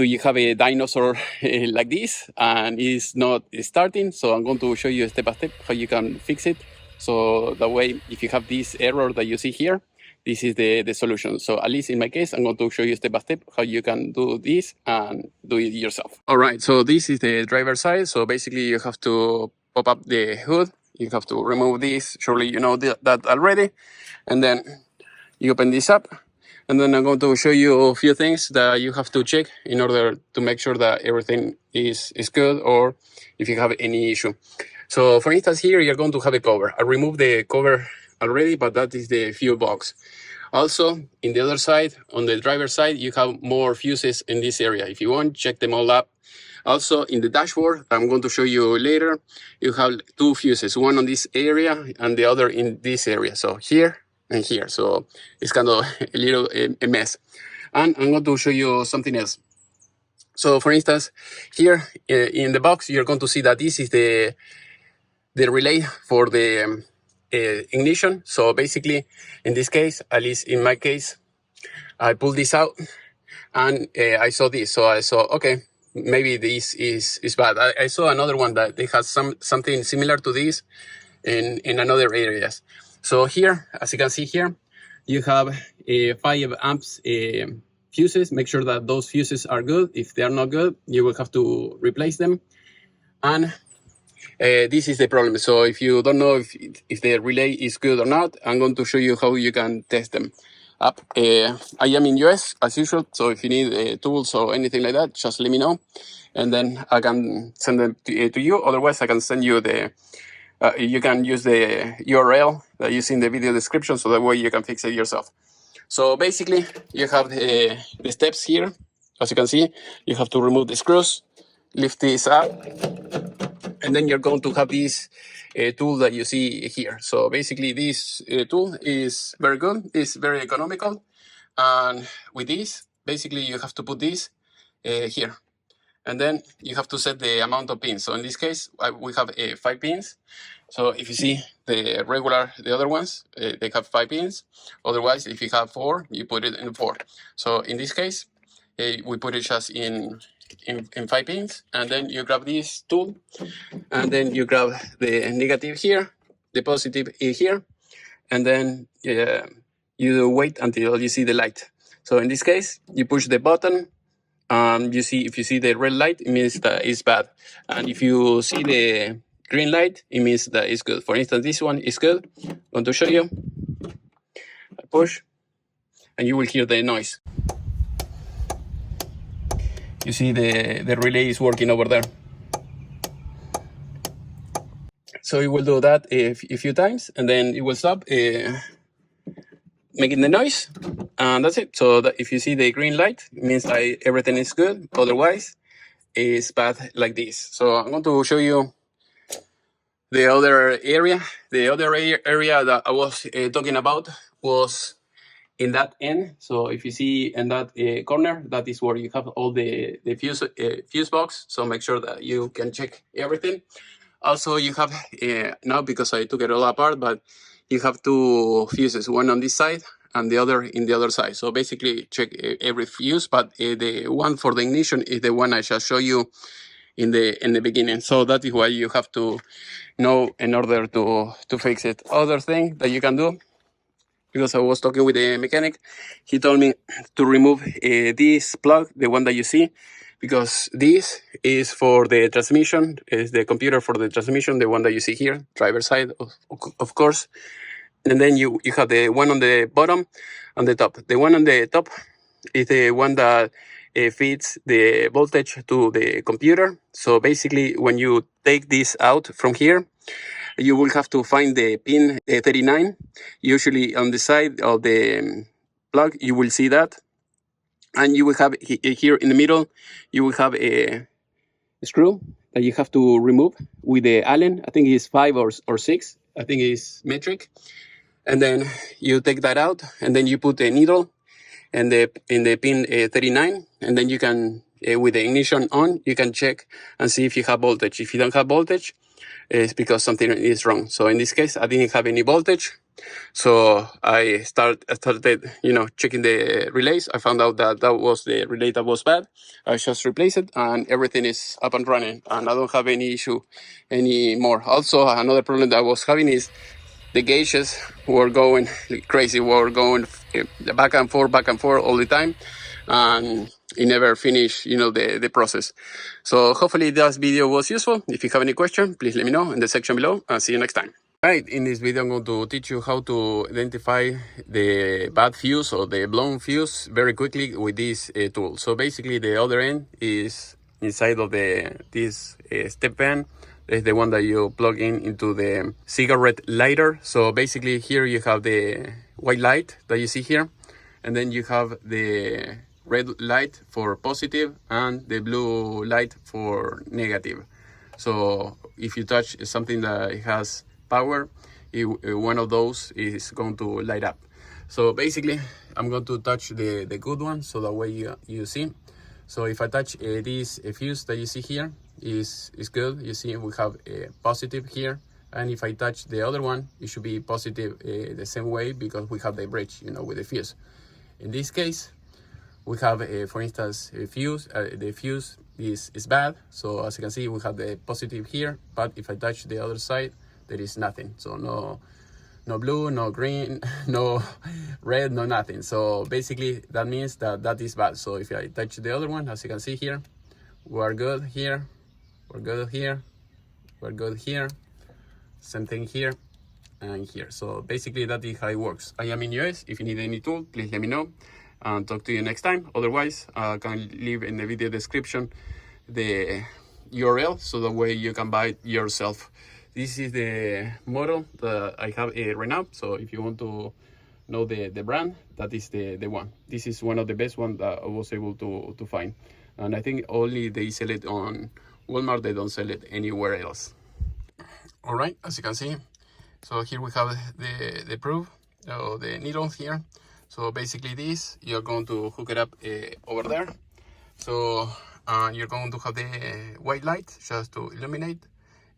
do you have a dinosaur like this and it's not starting? So I'm going to show you step by step how you can fix it. So that way, if you have this error that you see here, this is the solution. So at least in my case, I'm going to show you step by step how you can do this and do it yourself. All right, so this is the driver side. So basically you have to pop up the hood. You have to remove this. Surely you know that already. And then you open this up. And then I'm going to show you a few things that you have to check in order to make sure that everything is good or if you have any issue. So for instance, here you're going to have a cover. I removed the cover already, but that is the fuel box. Also, in the other side, on the driver's side, you have more fuses in this area. If you want, check them all up. Also, in the dashboard, I'm going to show you later, you have two fuses, one on this area and the other in this area. So here and here. So it's kind of a little a mess. And I'm going to show you something else. So for instance, here in the box, you're going to see that this is the relay for the ignition. So basically, in this case, at least in my case, I pulled this out and I saw this. So I saw, okay, maybe this is bad. I saw another one that they had something similar to this in another areas. So here, as you can see here, you have 5 amps fuses. Make sure that those fuses are good. If they are not good, you will have to replace them. And this is the problem. So if you don't know if the relay is good or not, I'm going to show you how you can test them up. I am in US as usual. So if you need tools or anything like that, just let me know. And then I can send them to you. Otherwise, I can send you you can use the URL that you see in the video description, so that way you can fix it yourself. So basically, you have the steps here. As you can see, you have to remove the screws, lift this up, and then you're going to have this tool that you see here. So basically, this tool is very good. It's very economical. And with this, basically, you have to put this here. And then you have to set the amount of pins. So in this case, we have 5 pins. So if you see the other ones, they have 5 pins. Otherwise, if you have 4, you put it in 4. So in this case, we put it just in 5 pins. And then you grab this tool. And then you grab the negative here, the positive here. And then you wait until you see the light. So in this case, you push the button. If you see the red light, it means that it's bad. And if you see the green light, it means that it's good. For instance, this one is good. I'm going to show you. I push, and you will hear the noise. You see the relay is working over there. So it will do that a few times, and then it will stop making the noise, and that's it. So that if you see the green light, it means that everything is good. Otherwise, it's bad like this. So I'm going to show you the other area. The other area that I was talking about was in that end. So if you see in that corner, that is where you have all the fuse box. So make sure that you can check everything. Also, you have now, because I took it all apart, but you have 2 fuses, one on this side and the other in the other side. So basically check every fuse, but the one for the ignition is the one I shall show you in the beginning. So that is why you have to know in order to fix it. Other thing that you can do, because I was talking with the mechanic, he told me to remove this plug, the one that you see, because this is for the transmission, is the computer for the transmission, the one that you see here, driver side, of course. And then you have the one on the bottom and the top. The one on the top is the one that feeds the voltage to the computer. So basically, when you take this out from here, you will have to find the pin 39. Usually on the side of the plug, you will see that. And you will have here in the middle, you will have a screw that you have to remove with the Allen. I think it's 5 or 6. I think it's metric. And then you take that out, and then you put a needle and in the pin 39, and then you can, with the ignition on, you can check and see if you have voltage. If you don't have voltage, it's because something is wrong. So in this case, I didn't have any voltage. So I started, checking the relays. I found out that that was the relay that was bad. I just replaced it, and everything is up and running, and I don't have any issue anymore. Also, another problem that I was having is the gauges were going crazy, were going back and forth all the time, and it never finished, the process. So hopefully this video was useful. If you have any question, please let me know in the section below, and see you next time. Right, in this video I'm going to teach you how to identify the bad fuse or the blown fuse very quickly with this tool. So basically the other end is inside of this step van. Is the one that you plug into the cigarette lighter. So basically here you have the white light that you see here, and then you have the red light for positive and the blue light for negative. So if you touch something that has power, one of those is going to light up. So basically I'm going to touch the good one, so that way you see. So if I touch this fuse that you see here is good. You see we have a positive here, and if I touch the other one, it should be positive the same way, because we have the bridge, with the fuse. In this case we have for instance a fuse. The fuse is bad, so as you can see we have the positive here, but if I touch the other side, there is nothing. So no blue, no green, no red, no nothing. So basically that means that is bad. So if I touch the other one, as you can see here, we're good here, we're good here, we're good here, same thing here and here. So basically that is how it works. I am in US. If you need any tool, please let me know, and talk to you next time. Otherwise, I can leave in the video description the URL, so that way you can buy it yourself. This is the model that I have right now. So if you want to know the brand, that is the one. This is one of the best ones that I was able to find. And I think only they sell it on Walmart. They don't sell it anywhere else. All right, as you can see, so here we have the proof, the needle here. So basically this, you're going to hook it up over there. So you're going to have the white light just to illuminate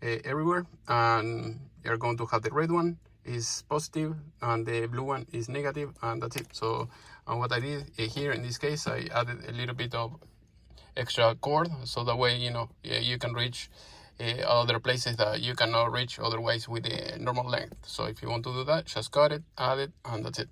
everywhere, and you're going to have the red one is positive and the blue one is negative, and that's it. So what I did here in this case, I added a little bit of extra cord, so that way you can reach other places that you cannot reach otherwise with the normal length. So if you want to do that, just cut it, add it, and that's it.